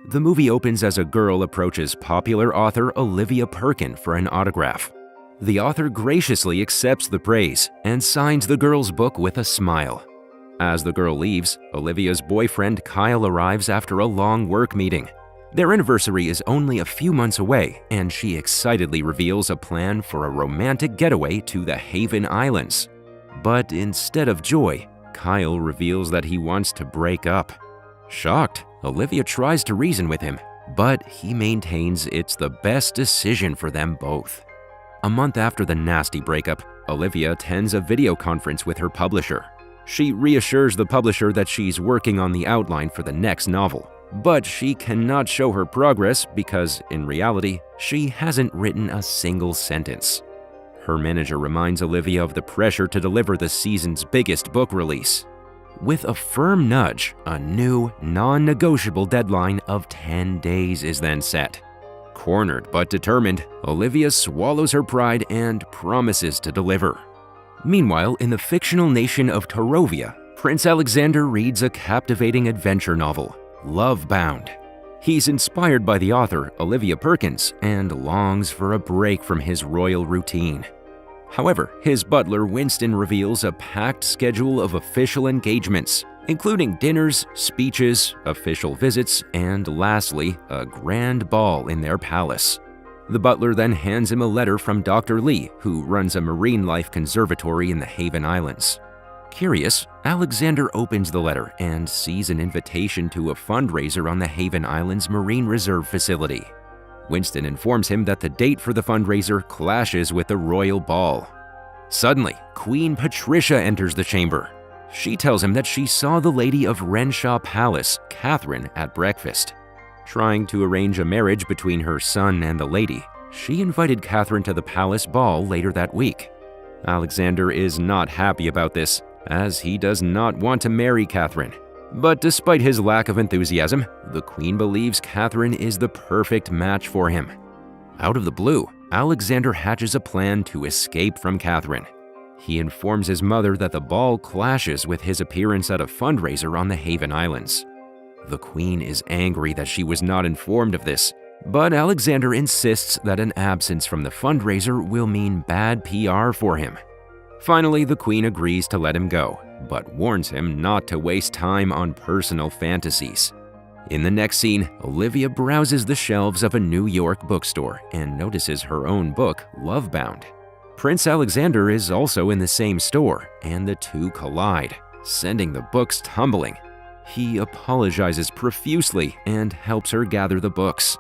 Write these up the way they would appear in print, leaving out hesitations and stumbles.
The movie opens as a girl approaches popular author Olivia Perkin for an autograph. The author graciously accepts the praise and signs the girl's book with a smile. As the girl leaves, Olivia's boyfriend Kyle arrives after a long work meeting. Their anniversary is only a few months away, and she excitedly reveals a plan for a romantic getaway to the Haven Islands. But instead of joy, Kyle reveals that he wants to break up. Shocked, Olivia tries to reason with him, but he maintains it's the best decision for them both. A month after the nasty breakup, Olivia attends a video conference with her publisher. She reassures the publisher that she's working on the outline for the next novel, but she cannot show her progress because, in reality, she hasn't written a single sentence. Her manager reminds Olivia of the pressure to deliver the season's biggest book release. With a firm nudge, a new, non-negotiable deadline of 10 days is then set. Cornered but determined, Olivia swallows her pride and promises to deliver. Meanwhile, in the fictional nation of Tarovia, Prince Alexander reads a captivating adventure novel, Lovebound. He's inspired by the author, Olivia Perkins, and longs for a break from his royal routine. However, his butler Winston reveals a packed schedule of official engagements, including dinners, speeches, official visits, and lastly, a grand ball in their palace. The butler then hands him a letter from Dr. Lee, who runs a marine life conservatory in the Haven Islands. Curious, Alexander opens the letter and sees an invitation to a fundraiser on the Haven Islands Marine Reserve facility. Winston informs him that the date for the fundraiser clashes with the royal ball. Suddenly, Queen Patricia enters the chamber. She tells him that she saw the Lady of Renshaw Palace, Catherine, at breakfast. Trying to arrange a marriage between her son and the lady, she invited Catherine to the palace ball later that week. Alexander is not happy about this, as he does not want to marry Catherine. But despite his lack of enthusiasm, the Queen believes Catherine is the perfect match for him. Out of the blue, Alexander hatches a plan to escape from Catherine. He informs his mother that the ball clashes with his appearance at a fundraiser on the Haven Islands. The Queen is angry that she was not informed of this, but Alexander insists that an absence from the fundraiser will mean bad PR for him. Finally, the Queen agrees to let him go, but warns him not to waste time on personal fantasies. In the next scene, Olivia browses the shelves of a New York bookstore and notices her own book, Lovebound. Prince Alexander is also in the same store, and the two collide, sending the books tumbling. He apologizes profusely and helps her gather the books.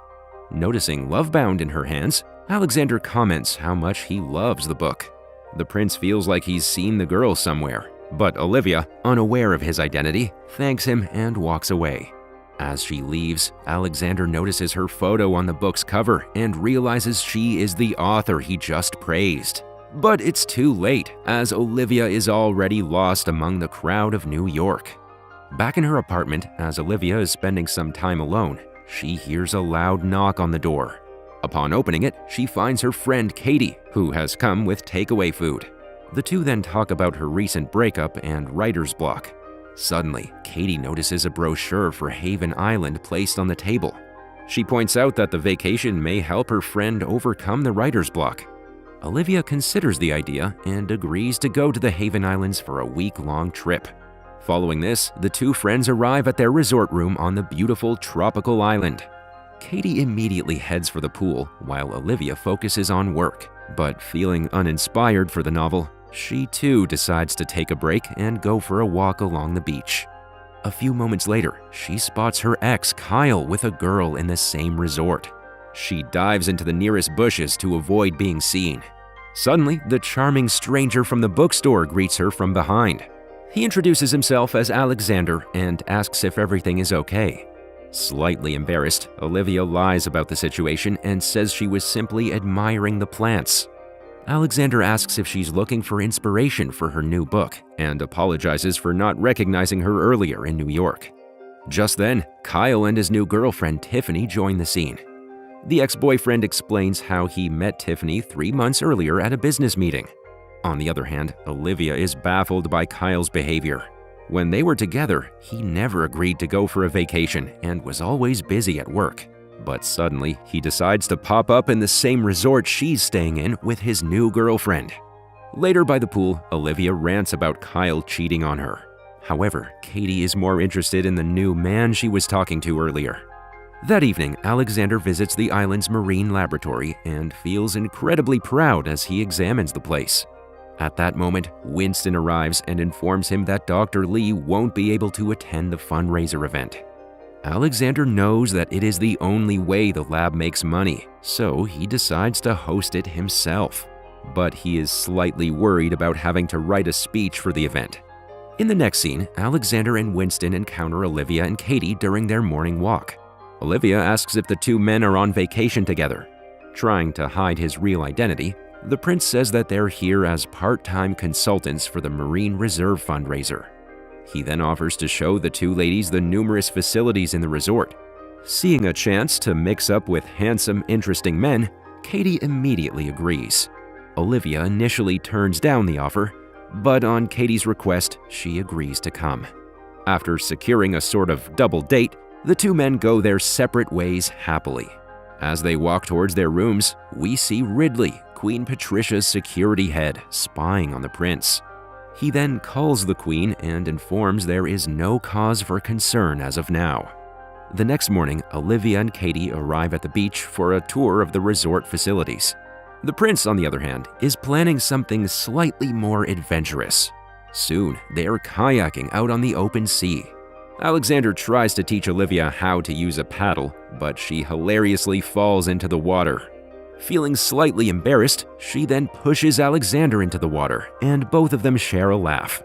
Noticing Lovebound in her hands, Alexander comments how much he loves the book. The prince feels like he's seen the girl somewhere, but Olivia, unaware of his identity, thanks him and walks away. As she leaves, Alexander notices her photo on the book's cover and realizes she is the author he just praised. But it's too late, as Olivia is already lost among the crowd of New York. Back in her apartment, as Olivia is spending some time alone, she hears a loud knock on the door. Upon opening it, she finds her friend Katie, who has come with takeaway food. The two then talk about her recent breakup and writer's block. Suddenly, Katie notices a brochure for Haven Island placed on the table. She points out that the vacation may help her friend overcome the writer's block. Olivia considers the idea and agrees to go to the Haven Islands for a week-long trip. Following this, the two friends arrive at their resort room on the beautiful tropical island. Katie immediately heads for the pool, while Olivia focuses on work. But feeling uninspired for the novel, she too decides to take a break and go for a walk along the beach. A few moments later, she spots her ex, Kyle, with a girl in the same resort. She dives into the nearest bushes to avoid being seen. Suddenly, the charming stranger from the bookstore greets her from behind. He introduces himself as Alexander and asks if everything is okay. Slightly embarrassed, Olivia lies about the situation and says she was simply admiring the plants. Alexander asks if she's looking for inspiration for her new book and apologizes for not recognizing her earlier in New York. Just then, Kyle and his new girlfriend Tiffany join the scene. The ex-boyfriend explains how he met Tiffany 3 months earlier at a business meeting. On the other hand, Olivia is baffled by Kyle's behavior. When they were together, he never agreed to go for a vacation and was always busy at work. But suddenly, he decides to pop up in the same resort she's staying in with his new girlfriend. Later by the pool, Olivia rants about Kyle cheating on her. However, Katie is more interested in the new man she was talking to earlier. That evening, Alexander visits the island's marine laboratory and feels incredibly proud as he examines the place. At that moment, Winston arrives and informs him that Dr. Lee won't be able to attend the fundraiser event. Alexander knows that it is the only way the lab makes money, so he decides to host it himself. But he is slightly worried about having to write a speech for the event. In the next scene, Alexander and Winston encounter Olivia and Katie during their morning walk. Olivia asks if the two men are on vacation together. Trying to hide his real identity, the prince says that they're here as part-time consultants for the Marine Reserve fundraiser. He then offers to show the two ladies the numerous facilities in the resort. Seeing a chance to mix up with handsome, interesting men, Katie immediately agrees. Olivia initially turns down the offer, but on Katie's request, she agrees to come. After securing a sort of double date, the two men go their separate ways happily. As they walk towards their rooms, we see Ridley, Queen Patricia's security head, spying on the prince. He then calls the queen and informs there is no cause for concern as of now. The next morning, Olivia and Katie arrive at the beach for a tour of the resort facilities. The prince, on the other hand, is planning something slightly more adventurous. Soon, they're kayaking out on the open sea. Alexander tries to teach Olivia how to use a paddle, but she hilariously falls into the water. Feeling slightly embarrassed, she then pushes Alexander into the water, and both of them share a laugh.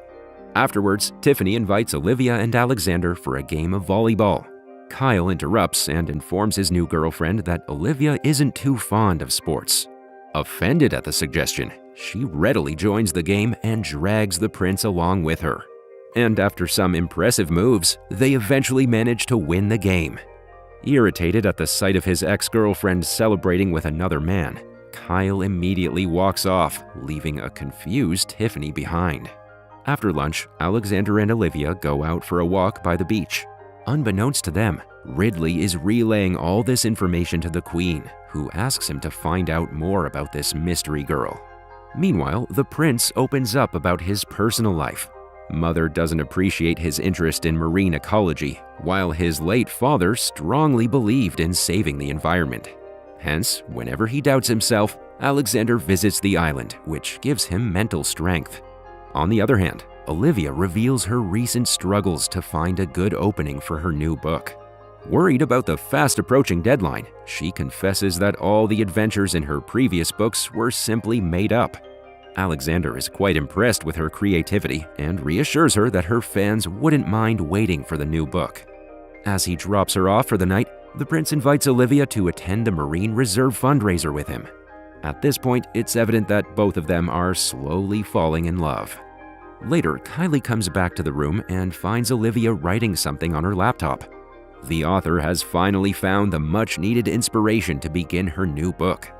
Afterwards, Tiffany invites Olivia and Alexander for a game of volleyball. Kyle interrupts and informs his new girlfriend that Olivia isn't too fond of sports. Offended at the suggestion, she readily joins the game and drags the prince along with her. And after some impressive moves, they eventually manage to win the game. Irritated at the sight of his ex-girlfriend celebrating with another man, Kyle immediately walks off, leaving a confused Tiffany behind. After lunch, Alexander and Olivia go out for a walk by the beach. Unbeknownst to them, Ridley is relaying all this information to the queen, who asks him to find out more about this mystery girl. Meanwhile, the prince opens up about his personal life. Mother doesn't appreciate his interest in marine ecology, while his late father strongly believed in saving the environment. Hence, whenever he doubts himself, Alexander visits the island, which gives him mental strength. On the other hand, Olivia reveals her recent struggles to find a good opening for her new book. Worried about the fast-approaching deadline, she confesses that all the adventures in her previous books were simply made up. Alexander is quite impressed with her creativity and reassures her that her fans wouldn't mind waiting for the new book. As he drops her off for the night, the prince invites Olivia to attend a Marine Reserve fundraiser with him. At this point, it's evident that both of them are slowly falling in love. Later, Kylie comes back to the room and finds Olivia writing something on her laptop. The author has finally found the much-needed inspiration to begin her new book.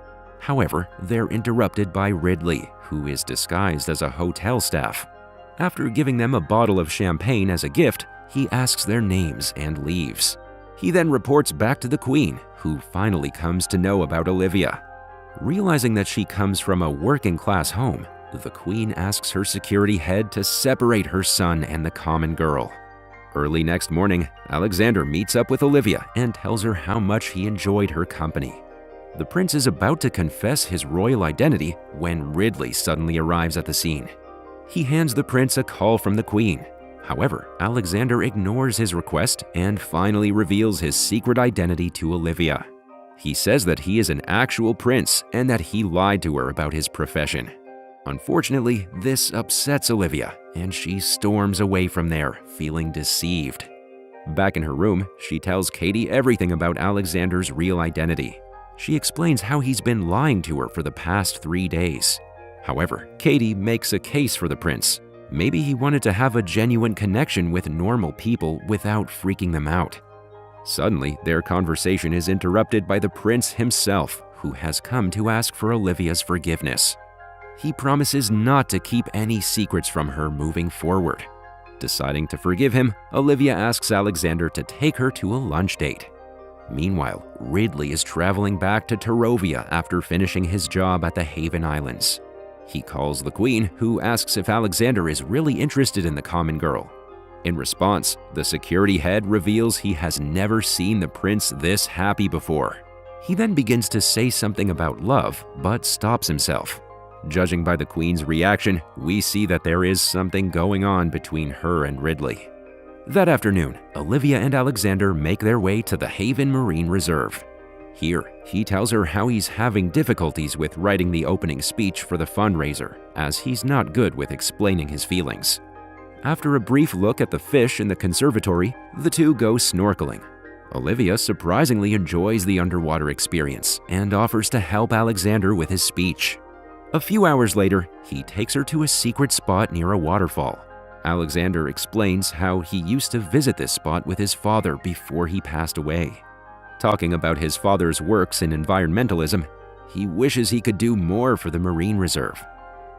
However, they're interrupted by Ridley, who is disguised as a hotel staff. After giving them a bottle of champagne as a gift, he asks their names and leaves. He then reports back to the queen, who finally comes to know about Olivia. Realizing that she comes from a working-class home, the queen asks her security head to separate her son and the common girl. Early next morning, Alexander meets up with Olivia and tells her how much he enjoyed her company. The prince is about to confess his royal identity when Ridley suddenly arrives at the scene. He hands the prince a call from the queen. However, Alexander ignores his request and finally reveals his secret identity to Olivia. He says that he is an actual prince and that he lied to her about his profession. Unfortunately, this upsets Olivia, and she storms away from there, feeling deceived. Back in her room, she tells Katie everything about Alexander's real identity. She explains how he's been lying to her for the past 3 days. However, Katie makes a case for the prince. Maybe he wanted to have a genuine connection with normal people without freaking them out. Suddenly, their conversation is interrupted by the prince himself, who has come to ask for Olivia's forgiveness. He promises not to keep any secrets from her moving forward. Deciding to forgive him, Olivia asks Alexander to take her to a lunch date. Meanwhile, Ridley is traveling back to Tarovia after finishing his job at the Haven Islands. He calls the Queen, who asks if Alexander is really interested in the common girl. In response, the security head reveals he has never seen the prince this happy before. He then begins to say something about love, but stops himself. Judging by the Queen's reaction, we see that there is something going on between her and Ridley. That afternoon, Olivia and Alexander make their way to the Haven Marine Reserve. Here, he tells her how he's having difficulties with writing the opening speech for the fundraiser, as he's not good with explaining his feelings. After a brief look at the fish in the conservatory, the two go snorkeling. Olivia surprisingly enjoys the underwater experience and offers to help Alexander with his speech. A few hours later, he takes her to a secret spot near a waterfall. Alexander explains how he used to visit this spot with his father before he passed away. Talking about his father's works in environmentalism, he wishes he could do more for the Marine Reserve.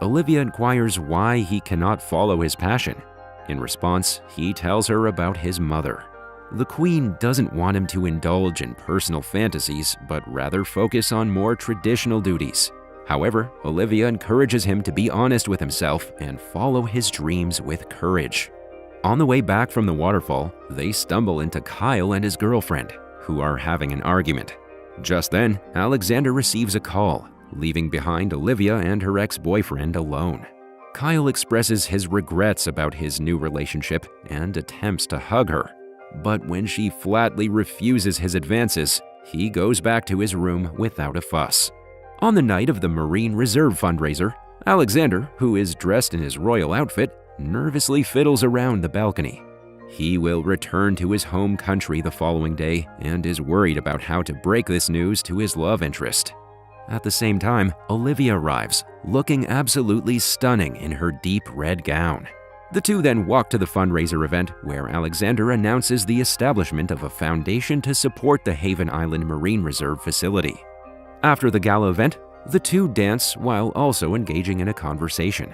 Olivia inquires why he cannot follow his passion. In response, he tells her about his mother. The Queen doesn't want him to indulge in personal fantasies, but rather focus on more traditional duties. However, Olivia encourages him to be honest with himself and follow his dreams with courage. On the way back from the waterfall, they stumble into Kyle and his girlfriend, who are having an argument. Just then, Alexander receives a call, leaving behind Olivia and her ex-boyfriend alone. Kyle expresses his regrets about his new relationship and attempts to hug her. But when she flatly refuses his advances, he goes back to his room without a fuss. On the night of the Marine Reserve fundraiser, Alexander, who is dressed in his royal outfit, nervously fiddles around the balcony. He will return to his home country the following day and is worried about how to break this news to his love interest. At the same time, Olivia arrives, looking absolutely stunning in her deep red gown. The two then walk to the fundraiser event where Alexander announces the establishment of a foundation to support the Haven Island Marine Reserve facility. After the gala event, the two dance while also engaging in a conversation.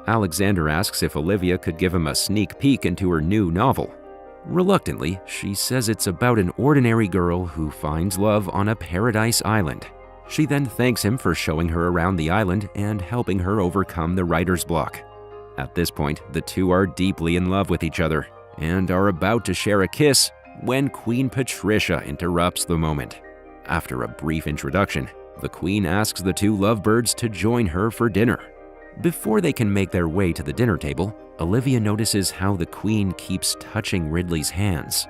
Alexander asks if Olivia could give him a sneak peek into her new novel. Reluctantly, she says it's about an ordinary girl who finds love on a paradise island. She then thanks him for showing her around the island and helping her overcome the writer's block. At this point, the two are deeply in love with each other and are about to share a kiss when Queen Patricia interrupts the moment. After a brief introduction, the Queen asks the two lovebirds to join her for dinner. Before they can make their way to the dinner table, Olivia notices how the Queen keeps touching Ridley's hands.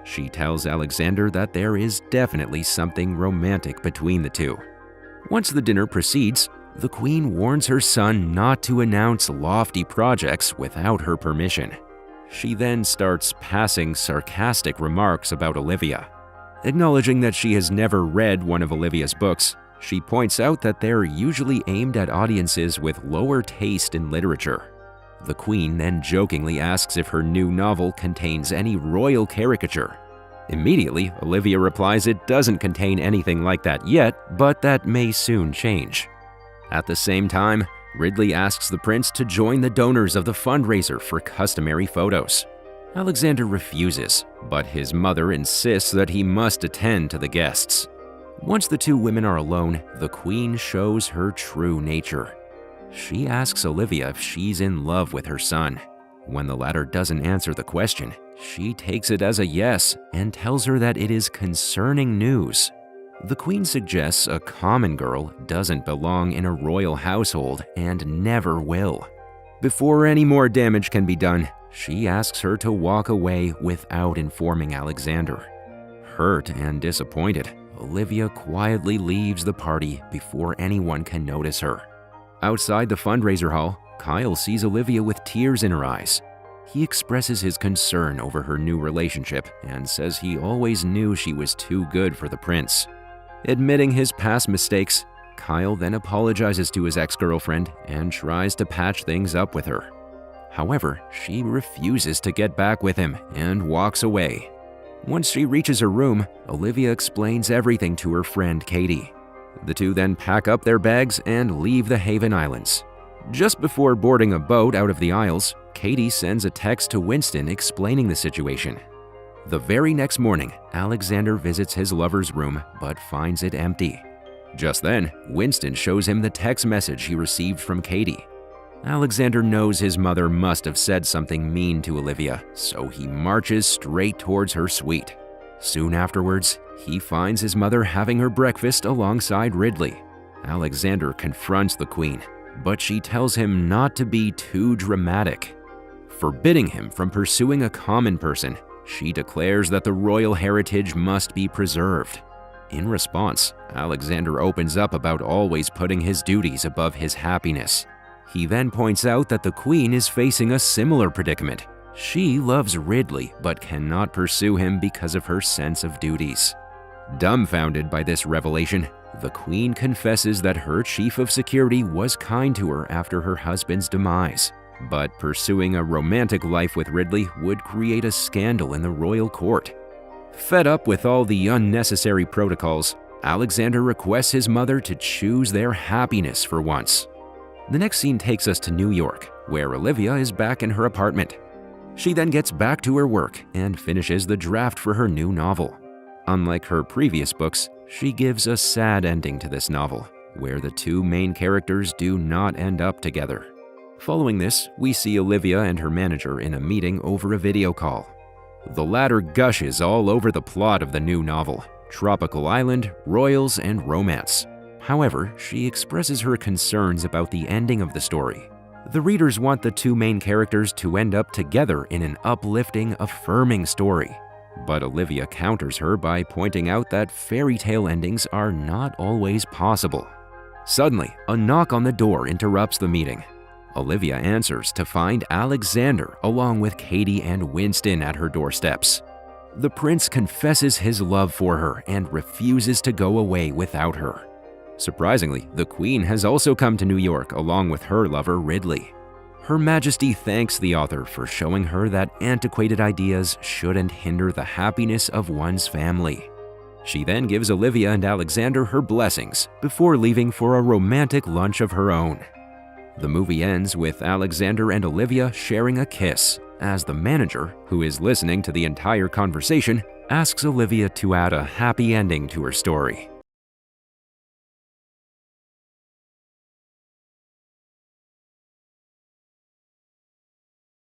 She tells Alexander that there is definitely something romantic between the two. Once the dinner proceeds, the Queen warns her son not to announce lofty projects without her permission. She then starts passing sarcastic remarks about Olivia. Acknowledging that she has never read one of Olivia's books, she points out that they're usually aimed at audiences with lower taste in literature. The Queen then jokingly asks if her new novel contains any royal caricature. Immediately, Olivia replies it doesn't contain anything like that yet, but that may soon change. At the same time, Ridley asks the prince to join the donors of the fundraiser for customary photos. Alexander refuses, but his mother insists that he must attend to the guests. Once the two women are alone, the Queen shows her true nature. She asks Olivia if she's in love with her son. When the latter doesn't answer the question, she takes it as a yes and tells her that it is concerning news. The Queen suggests a common girl doesn't belong in a royal household and never will. Before any more damage can be done, she asks her to walk away without informing Alexander. Hurt and disappointed, Olivia quietly leaves the party before anyone can notice her. Outside the fundraiser hall, Kyle sees Olivia with tears in her eyes. He expresses his concern over her new relationship and says he always knew she was too good for the prince. Admitting his past mistakes, Kyle then apologizes to his ex-girlfriend and tries to patch things up with her. However, she refuses to get back with him and walks away. Once she reaches her room, Olivia explains everything to her friend Katie. The two then pack up their bags and leave the Haven Islands. Just before boarding a boat out of the Isles, Katie sends a text to Winston explaining the situation. The very next morning, Alexander visits his lover's room but finds it empty. Just then, Winston shows him the text message he received from Katie. Alexander knows his mother must have said something mean to Olivia, so he marches straight towards her suite. Soon afterwards, he finds his mother having her breakfast alongside Ridley. Alexander confronts the queen, but she tells him not to be too dramatic. Forbidding him from pursuing a common person, she declares that the royal heritage must be preserved. In response, Alexander opens up about always putting his duties above his happiness. He then points out that the queen is facing a similar predicament. She loves Ridley but cannot pursue him because of her sense of duties. Dumbfounded by this revelation, the queen confesses that her chief of security was kind to her after her husband's demise, but pursuing a romantic life with Ridley would create a scandal in the royal court. Fed up with all the unnecessary protocols, Alexander requests his mother to choose their happiness for once. The next scene takes us to New York, where Olivia is back in her apartment. She then gets back to her work and finishes the draft for her new novel. Unlike her previous books, she gives a sad ending to this novel, where the two main characters do not end up together. Following this, we see Olivia and her manager in a meeting over a video call. The latter gushes all over the plot of the new novel: tropical island, royals, and romance. However, she expresses her concerns about the ending of the story. The readers want the two main characters to end up together in an uplifting, affirming story. But Olivia counters her by pointing out that fairy tale endings are not always possible. Suddenly, a knock on the door interrupts the meeting. Olivia answers to find Alexander along with Katie and Winston at her doorsteps. The prince confesses his love for her and refuses to go away without her. Surprisingly, the queen has also come to New York along with her lover Ridley. Her Majesty thanks the author for showing her that antiquated ideas shouldn't hinder the happiness of one's family. She then gives Olivia and Alexander her blessings before leaving for a romantic lunch of her own. The movie ends with Alexander and Olivia sharing a kiss, as the manager, who is listening to the entire conversation, asks Olivia to add a happy ending to her story.